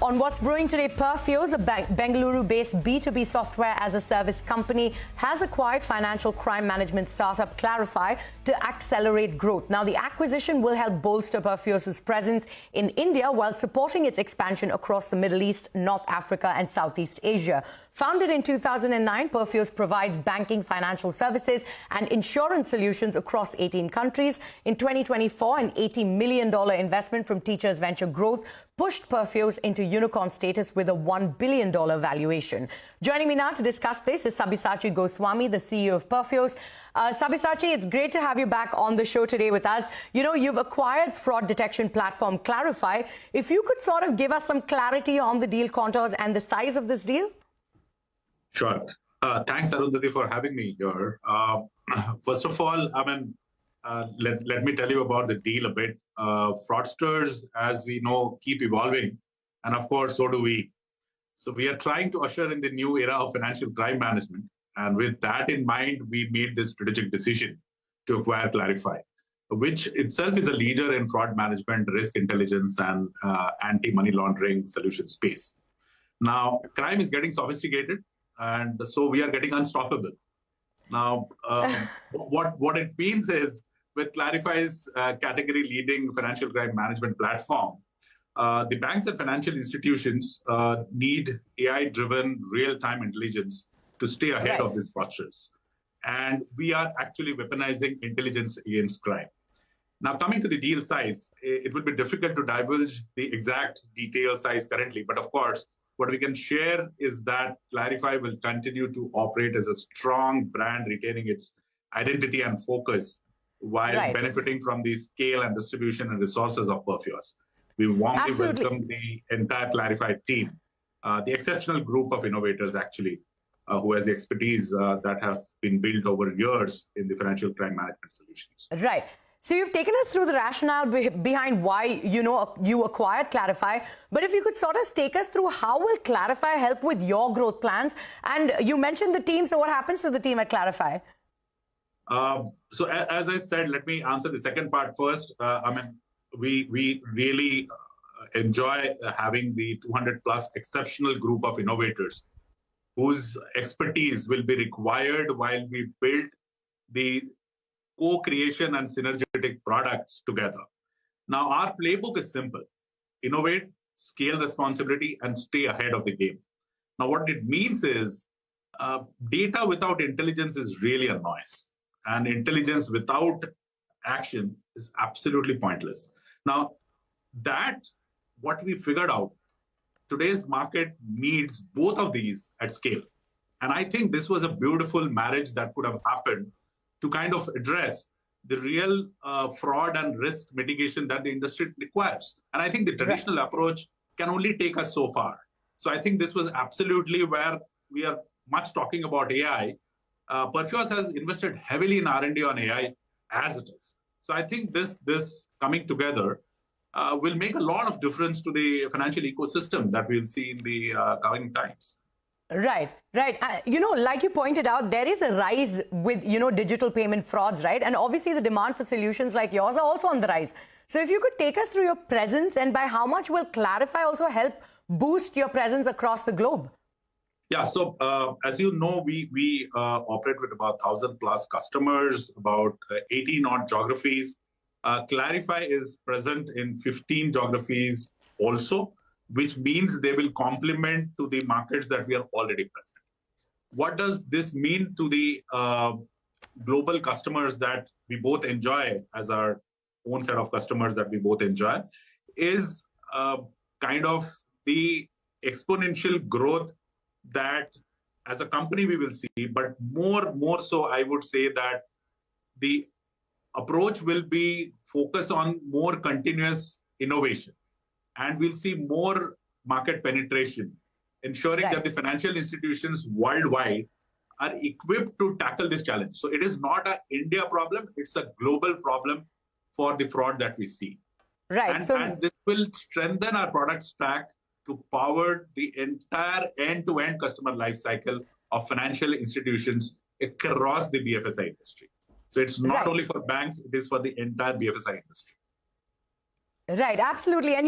On What's Brewing today, Perfios, a Bengaluru-based B2B software as a service company, has acquired financial crime management startup Clarify to accelerate growth. Now, the acquisition will help bolster Perfios' presence in India while supporting its expansion across the Middle East, North Africa and Southeast Asia. Founded in 2009, Perfios provides banking, financial services and insurance solutions across 18 countries. In 2024, an $80 million investment from Teachers Venture Growth pushed Perfios into unicorn status with a $1 billion valuation. Joining me now to discuss this is Sabyasachi Goswami, the CEO of Perfios. Sabyasachi, it's great to have you back on the show today with us. You know, you've acquired fraud detection platform Clarify. If you could sort of give us some clarity on the deal contours and the size of this deal? Sure. Thanks, Arundhati, for having me here. First of all, let me tell you about the deal a bit. Fraudsters, as we know, keep evolving. And of course, so do we. So we are trying to usher in the new era of financial crime management. And with that in mind, we made this strategic decision to acquire Clarify, which itself is a leader in fraud management, risk intelligence, and anti-money laundering solution space. Now, crime is getting sophisticated, and so we are getting unstoppable. Now, what it means is, with Clarify's category-leading financial crime management platform, the banks and financial institutions need AI-driven real-time intelligence to stay ahead of these fraudsters. And we are actually weaponizing intelligence against crime. Now, coming to the deal size, it will be difficult to divulge the exact detail size currently, but of course, what we can share is that Clarify will continue to operate as a strong brand, retaining its identity and focus while benefiting from the scale and distribution and resources of Perfios. We warmly welcome the entire Clarify team, the exceptional group of innovators, actually, who has the expertise that have been built over years in the financial crime management solutions. Right. So you've taken us through the rationale behind why, you acquired Clarify. But if you could sort of take us through how will Clarify help with your growth plans? And you mentioned the team. So what happens to the team at Clarify? So as I said, let me answer the second part first. We really enjoy having the 200+ exceptional group of innovators whose expertise will be required while we build the co-creation and synergetic products together. Now, our playbook is simple: innovate, scale responsibility, and stay ahead of the game. Now, what it means is data without intelligence is really a noise, and intelligence without action is absolutely pointless. Now, what we figured out, today's market needs both of these at scale. And I think this was a beautiful marriage that could have happened to kind of address the real fraud and risk mitigation that the industry requires. And I think the traditional approach can only take us so far. So I think this was absolutely where we are much talking about AI. Perfios has invested heavily in R&D on AI as it is. So I think this coming together will make a lot of difference to the financial ecosystem that we'll see in the coming times. Right. Like you pointed out, there is a rise with, digital payment frauds, right? And obviously the demand for solutions like yours are also on the rise. So if you could take us through your presence, and by how much will Clarify also help boost your presence across the globe? Yeah, so as you know, we operate with about 1,000+ customers, about 18 odd geographies. Clarify is present in 15 geographies also, which means they will complement to the markets that we are already present. What does this mean to the global customers that we both enjoy, as our own set of customers that we both enjoy, is kind of the exponential growth that as a company we will see, but more so I would say that the approach will be focused on more continuous innovation. And we'll see more market penetration, ensuring that the financial institutions worldwide are equipped to tackle this challenge. So it is not an India problem, it's a global problem for the fraud that we see. Right. And this will strengthen our product stack to power the entire end-to-end customer lifecycle of financial institutions across the BFSI industry. So it's not only for banks, it is for the entire BFSI industry. Right, absolutely. And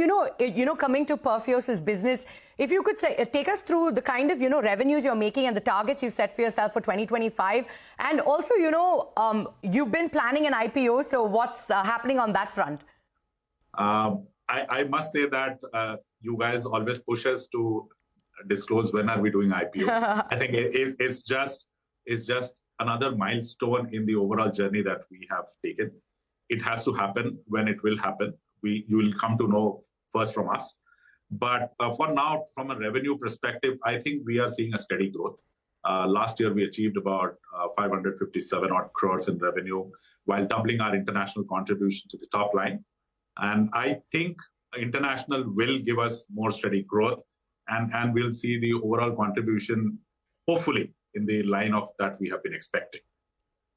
coming to Perfios' business, if you could take us through the kind of, revenues you're making and the targets you've set for yourself for 2025. And also, you've been planning an IPO. So what's happening on that front? I must say that you guys always push us to disclose when are we doing IPO. I think it's just another milestone in the overall journey that we have taken. It has to happen when it will happen. You will come to know first from us. But for now, from a revenue perspective, I think we are seeing a steady growth. Last year, we achieved about 557 odd crores in revenue while doubling our international contribution to the top line. And I think international will give us more steady growth, and we'll see the overall contribution, hopefully, in the line of that we have been expecting.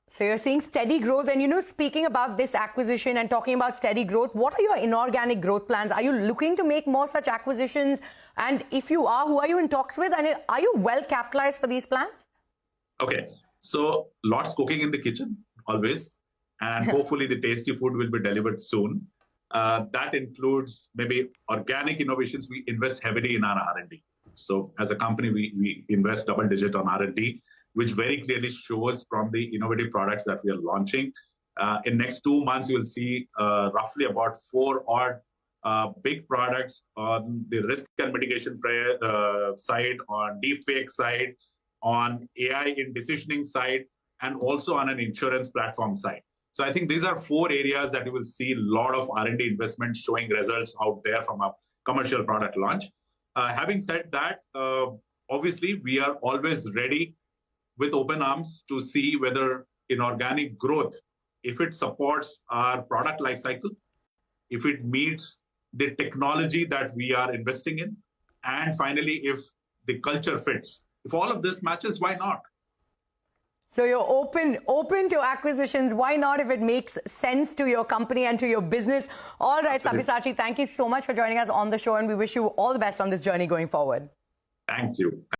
So you're seeing steady growth. And, speaking about this acquisition and talking about steady growth, what are your inorganic growth plans? Are you looking to make more such acquisitions? And if you are, who are you in talks with? And are you well capitalized for these plans? Okay. So lots cooking in the kitchen, always. And hopefully the tasty food will be delivered soon. That includes maybe organic innovations. We invest heavily in our R&D. So as a company, we invest double digit on R&D, which very clearly shows from the innovative products that we are launching. In next 2 months, you will see roughly about 4 odd big products on the risk and mitigation side, on deepfake side, on AI in decisioning side, and also on an insurance platform side. So I think these are 4 areas that you will see a lot of R&D investment showing results out there from a commercial product launch. Having said that, obviously, we are always ready with open arms to see whether inorganic growth, if it supports our product lifecycle, if it meets the technology that we are investing in, and finally, if the culture fits. If all of this matches, why not? So you're open to acquisitions. Why not if it makes sense to your company and to your business? All right, Sabyasachi, thank you so much for joining us on the show, and we wish you all the best on this journey going forward. Thank you.